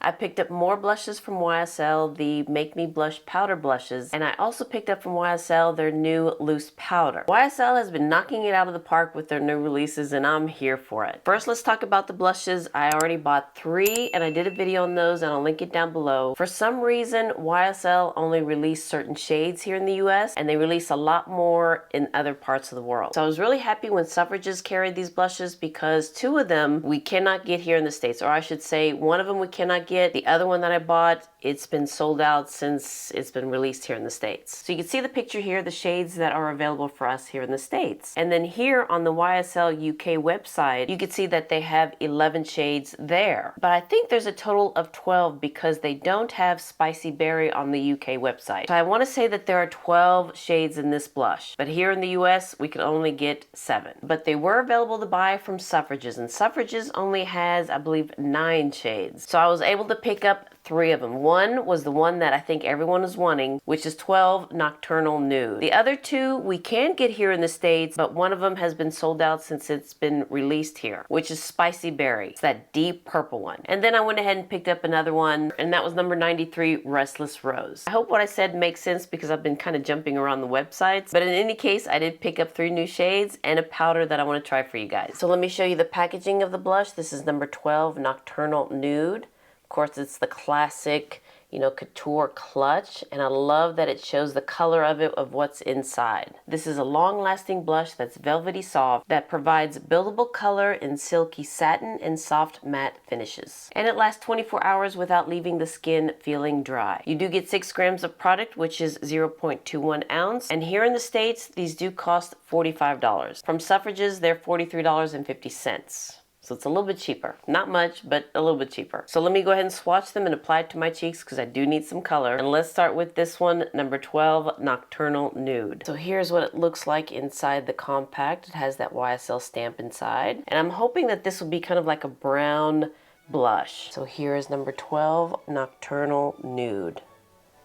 I picked up more blushes from YSL, the Make Me Blush powder blushes, and I also picked up from YSL their new loose powder. YSL has been knocking it out of the park with their new releases, and I'm here for it. First, let's talk about the blushes. I already bought 3, and I did a video on those, and I'll link it down below. For some reason, YSL only released certain shades here in the US, and they release a lot more in other parts of the world. So I was really happy when Selfridges carried these blushes because 2 of them we cannot get here in the States, or I should say one of them we cannot get. The other one that I bought, it's been sold out since it's been released here in the States. So you can see the picture here, the shades that are available for us here in the States. And then here on the YSL UK website, you can see that they have 11 shades there. But I think there's a total of 12 because they don't have Spicy Berry on the UK website. So I want to say that there are 12 shades in this blush. But here in the US, we can only get 7. But they were available to buy from Selfridges, and Selfridges only has, I believe, 9 shades. So I was able to pick up 3 of them. One was the one that I think everyone is wanting, which is 12 Nocturnal Nude. The other 2 we can get here in the States, but one of them has been sold out since it's been released here, which is Spicy Berry. It's that deep purple one. And then I went ahead and picked up another one, and that was number 93, Restless Rose. I hope what I said makes sense because I've been kind of jumping around the websites, but in any case, I did pick up 3 new shades and a powder that I want to try for you guys. So let me show you the packaging of the blush. This is number 12, Nocturnal Nude. Of course, it's the classic, couture clutch, and I love that it shows the color of it, of what's inside. This is a long-lasting blush that's velvety soft that provides buildable color in silky satin and soft matte finishes. And it lasts 24 hours without leaving the skin feeling dry. You do get 6 grams of product, which is 0.21 ounce, and here in the States, these do cost $45. From Selfridges, they're $43.50. So it's a little bit cheaper. Not much, but a little bit cheaper. So let me go ahead and swatch them and apply it to my cheeks because I do need some color. And let's start with this one, number 12, Nocturnal Nude. So here's what it looks like inside the compact. It has that YSL stamp inside. And I'm hoping that this will be kind of like a brown blush. So here is number 12, Nocturnal Nude.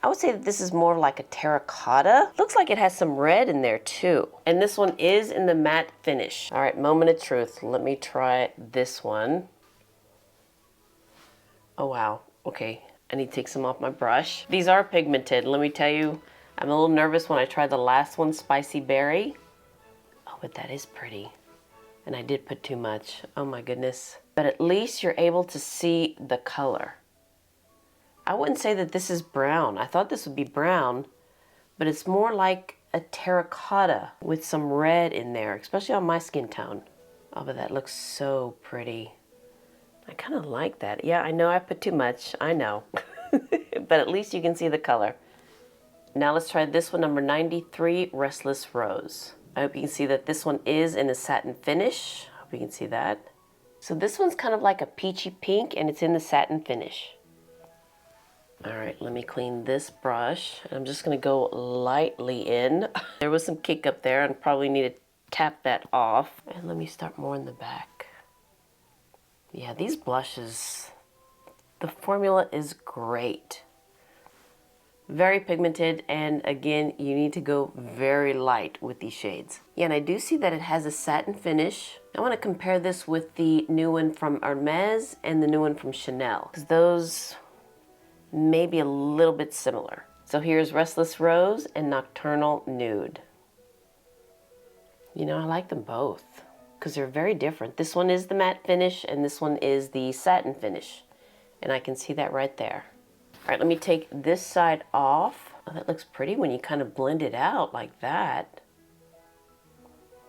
I would say that this is more like a terracotta. Looks like it has some red in there too. And this one is in the matte finish. All right, moment of truth. Let me try this one. Oh wow, okay. I need to take some off my brush. These are pigmented, let me tell you. I'm a little nervous when I tried the last one, Spicy Berry. Oh, but that is pretty. And I did put too much, oh my goodness. But at least you're able to see the color. I wouldn't say that this is brown. I thought this would be brown, but it's more like a terracotta with some red in there, especially on my skin tone. Oh, but that looks so pretty. I kind of like that. Yeah, I know I put too much. I know. But at least you can see the color. Now let's try this one, number 93, Restless Rose. I hope you can see that this one is in a satin finish. I hope you can see that. So this one's kind of like a peachy pink, and it's in the satin finish. All right, let me clean this brush. I'm just gonna go lightly in. There was some kick up there and probably need to tap that off. And let me start more in the back. Yeah, these blushes, the formula is great. Very pigmented, and again, you need to go very light with these shades. Yeah, and I do see that it has a satin finish. I wanna compare this with the new one from Hermes and the new one from Chanel, because those maybe a little bit similar. So here's Restless Rose and Nocturnal Nude. I like them both because they're very different. This one is the matte finish and this one is the satin finish. And I can see that right there. All right, let me take this side off. Oh, that looks pretty when you kind of blend it out like that.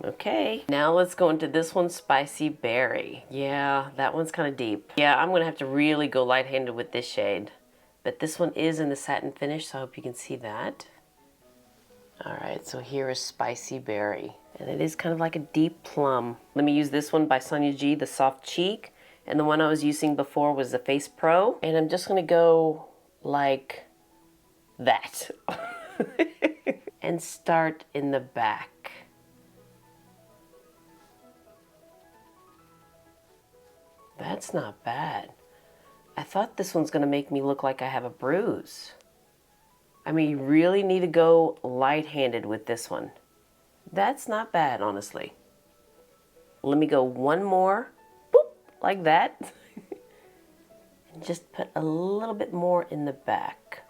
Okay, now let's go into this one, Spicy Berry. Yeah, that one's kind of deep. Yeah, I'm gonna have to really go light-handed with this shade. But this one is in the satin finish, so I hope you can see that. All right, so here is Spicy Berry. And it is kind of like a deep plum. Let me use this one by Sonia G, the Soft Cheek. And the one I was using before was the Face Pro. And I'm just gonna go like that. And start in the back. That's not bad. I thought this one's gonna make me look like I have a bruise. I mean, you really need to go light-handed with this one. That's not bad, honestly. Let me go one more, boop, like that. And just put a little bit more in the back.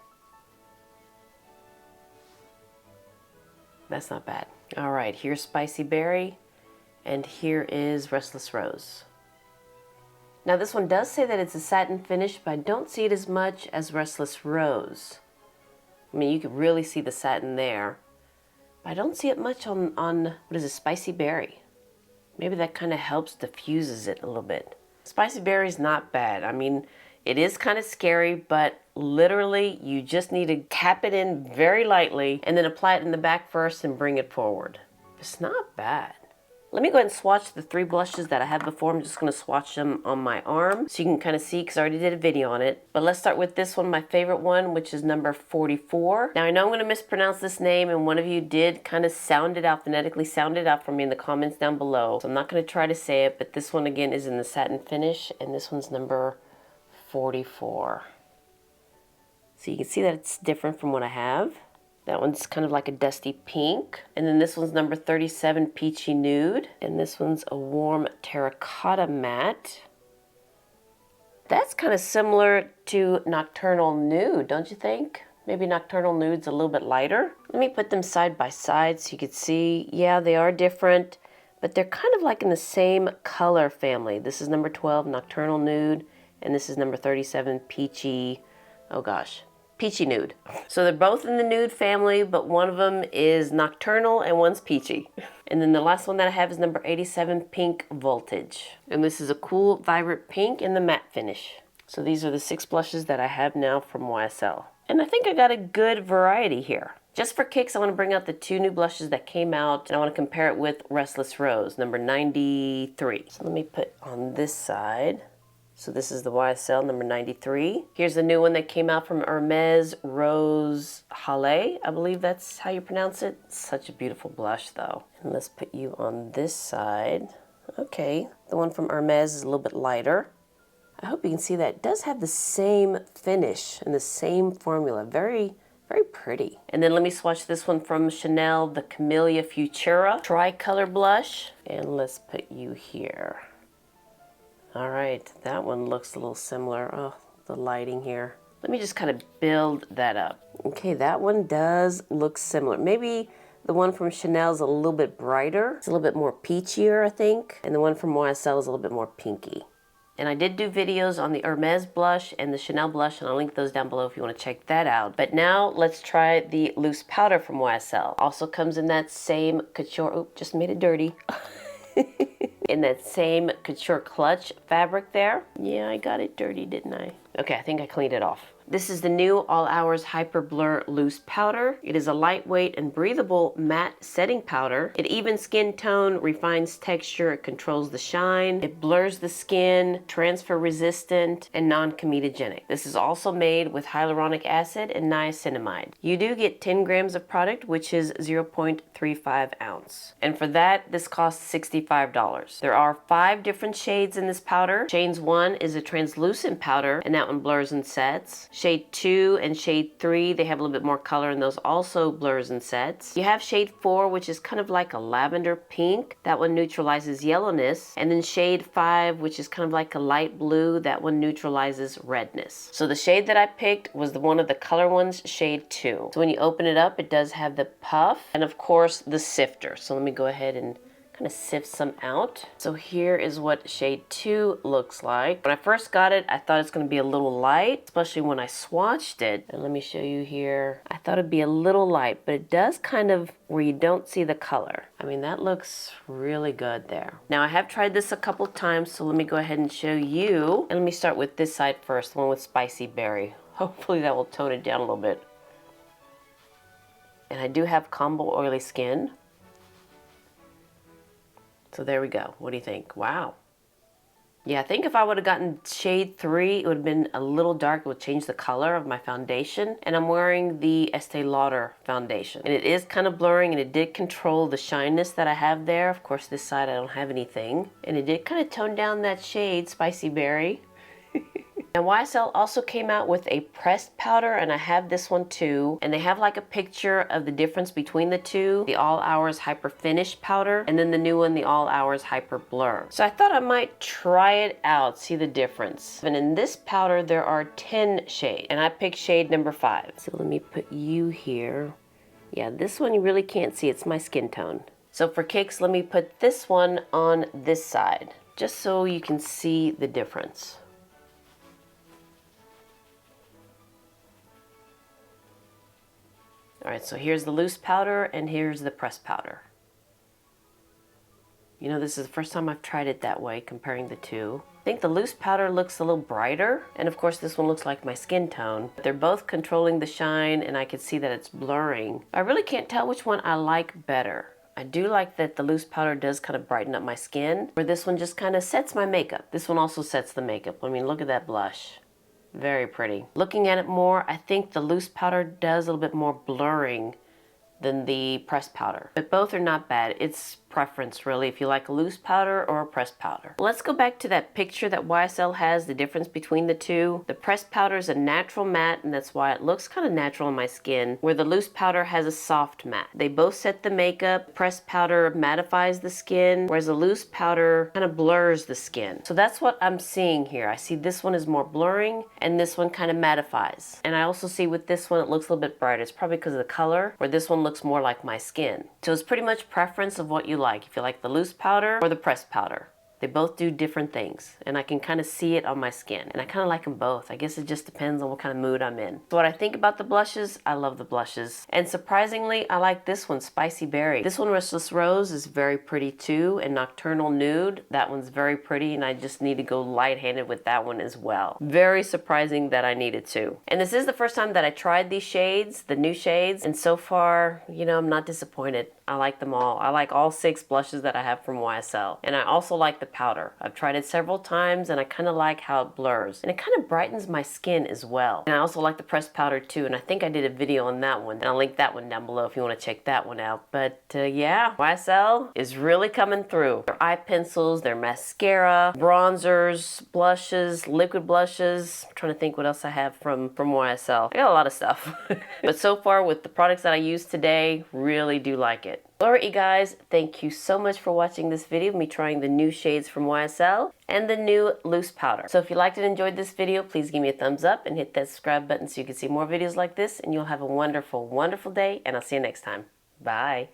That's not bad. All right, here's Spicy Berry, and here is Restless Rose. Now this one does say that it's a satin finish, but I don't see it as much as Restless Rose. I mean, you can really see the satin there, but I don't see it much on what is it, Spicy Berry. Maybe that kind of helps diffuses it a little bit. Spicy Berry's not bad. I mean, it is kind of scary, but literally you just need to tap it in very lightly and then apply it in the back first and bring it forward. It's not bad. Let me go ahead and swatch the 3 blushes that I had before. I'm just going to swatch them on my arm so you can kind of see, because I already did a video on it. But let's start with this one, my favorite one, which is number 44. Now I know I'm going to mispronounce this name, and one of you did kind of sound it out, phonetically sound it out for me in the comments down below. So I'm not going to try to say it, but this one again is in the satin finish, and this one's number 44. So you can see that it's different from what I have. That one's kind of like a dusty pink. And then this one's number 37, Peachy Nude. And this one's a warm terracotta matte. That's kind of similar to Nocturnal Nude, don't you think? Maybe Nocturnal Nude's a little bit lighter. Let me put them side by side so you can see. Yeah, they are different, but they're kind of like in the same color family. This is number 12, Nocturnal Nude. And this is number 37, Peachy, oh gosh, Peachy Nude. So they're both in the nude family, but one of them is nocturnal and one's peachy. And then the last one that I have is number 87, Pink Voltage. And this is a cool, vibrant pink in the matte finish. So these are the 6 blushes that I have now from YSL. And I think I got a good variety here. Just for kicks, I want to bring out the 2 new blushes that came out, and I want to compare it with Restless Rose, number 93. So let me put on this side. So this is the YSL number 93. Here's the new one that came out from Hermes, Rose Halle. I believe that's how you pronounce it. Such a beautiful blush though. And let's put you on this side. Okay, the one from Hermes is a little bit lighter. I hope you can see that. It does have the same finish and the same formula. Very, very pretty. And then let me swatch this one from Chanel, the Camellia Futura Tri-Color Blush. And let's put you here. All right, that one looks a little similar. Oh, the lighting here. Let me just kind of build that up. Okay, that one does look similar. Maybe the one from Chanel is a little bit brighter. It's a little bit more peachier, I think. And the one from YSL is a little bit more pinky. And I did do videos on the Hermes blush and the Chanel blush, and I'll link those down below if you want to check that out. But now let's try the loose powder from YSL. Also comes in that same couture, oop, just made it dirty. In that same couture clutch fabric there. Yeah, I got it dirty, didn't I? Okay, I think I cleaned it off. This is the new All Hours Hyper Blur Loose Powder. It is a lightweight and breathable matte setting powder. It evens skin tone, refines texture, it controls the shine, it blurs the skin, transfer resistant, and non-comedogenic. This is also made with hyaluronic acid and niacinamide. You do get 10 grams of product, which is 0.35 ounce. And for that, this costs $65. There are 5 different shades in this powder. Shade 1 is a translucent powder, and that one blurs and sets. Shade 2 and Shade 3, they have a little bit more color, and those also blurs and sets. You have Shade 4, which is kind of like a lavender pink. That one neutralizes yellowness. And then Shade 5, which is kind of like a light blue. That one neutralizes redness. So the shade that I picked was one of the color ones, Shade 2. So when you open it up, it does have the puff and of course the sifter. So let me go ahead and kind of sift some out. So here is what Shade 2 looks like. When I first got it, I thought it's going to be a little light, especially when I swatched it. And let me show you here. I thought it'd be a little light, but it does kind of where you don't see the color. I mean, that looks really good there. Now I have tried this a couple times, so let me go ahead and show you. And let me start with this side first, the one with Spicy Berry. Hopefully that will tone it down a little bit. And I do have combo oily skin. So there we go. What do you think? Wow. Yeah, I think if I would have gotten Shade 3, it would have been a little dark. It would change the color of my foundation. And I'm wearing the Estee Lauder foundation. And it is kind of blurring, and it did control the shyness that I have there. Of course, this side I don't have anything. And it did kind of tone down that shade, Spicy Berry. And YSL also came out with a pressed powder, and I have this one too. And they have like a picture of the difference between the two. The All Hours Hyper Finish powder, and then the new one, the All Hours Hyper Blur. So I thought I might try it out, see the difference. And in this powder, there are 10 shades, and I picked shade number 5. So let me put you here. Yeah, this one you really can't see, it's my skin tone. So for kicks, let me put this one on this side, just so you can see the difference. All right, so here's the loose powder and here's the pressed powder. You know, this is the first time I've tried it that way, comparing the two. I think the loose powder looks a little brighter, and of course this one looks like my skin tone. But they're both controlling the shine, and I can see that it's blurring. I really can't tell which one I like better. I do like that the loose powder does kind of brighten up my skin, where this one just kind of sets my makeup. This one also sets the makeup. I mean, look at that blush. Very pretty. Looking at it more, I think the loose powder does a little bit more blurring than the pressed powder. But both are not bad. It's preference really, if you like a loose powder or a pressed powder. Let's go back to that picture that YSL has, the difference between the two. The pressed powder is a natural matte, and that's why it looks kind of natural on my skin, where the loose powder has a soft matte. They both set the makeup. Pressed powder mattifies the skin, whereas the loose powder kind of blurs the skin. So that's what I'm seeing here. I see this one is more blurring, and this one kind of mattifies. And I also see with this one, it looks a little bit brighter. It's probably because of the color, where this one looks more like my skin. So it's pretty much preference of what you like, if you like the loose powder or the pressed powder. They both do different things, and I can kind of see it on my skin, and I kind of like them both. I guess it just depends on what kind of mood I'm in. So what I think about the blushes, I love the blushes. And surprisingly, I like this one, Spicy Berry. This one, Restless Rose, is very pretty too, and Nocturnal Nude, that one's very pretty, and I just need to go light-handed with that one as well. Very surprising that I needed to. And this is the first time that I tried these shades, the new shades, and so far, you know, I'm not disappointed. I like them all. I like all 6 blushes that I have from YSL. And I also like the powder. I've tried it several times, and I kind of like how it blurs. And it kind of brightens my skin as well. And I also like the pressed powder too, and I think I did a video on that one. And I'll link that one down below if you want to check that one out. But yeah, YSL is really coming through. Their eye pencils, their mascara, bronzers, blushes, liquid blushes. I'm trying to think what else I have from YSL. I got a lot of stuff. But so far with the products that I used today, really do like it. Alright you guys, thank you so much for watching this video of me trying the new shades from YSL and the new loose powder. So if you liked and enjoyed this video, please give me a thumbs up and hit that subscribe button so you can see more videos like this, and you'll have a wonderful, wonderful day, and I'll see you next time. Bye.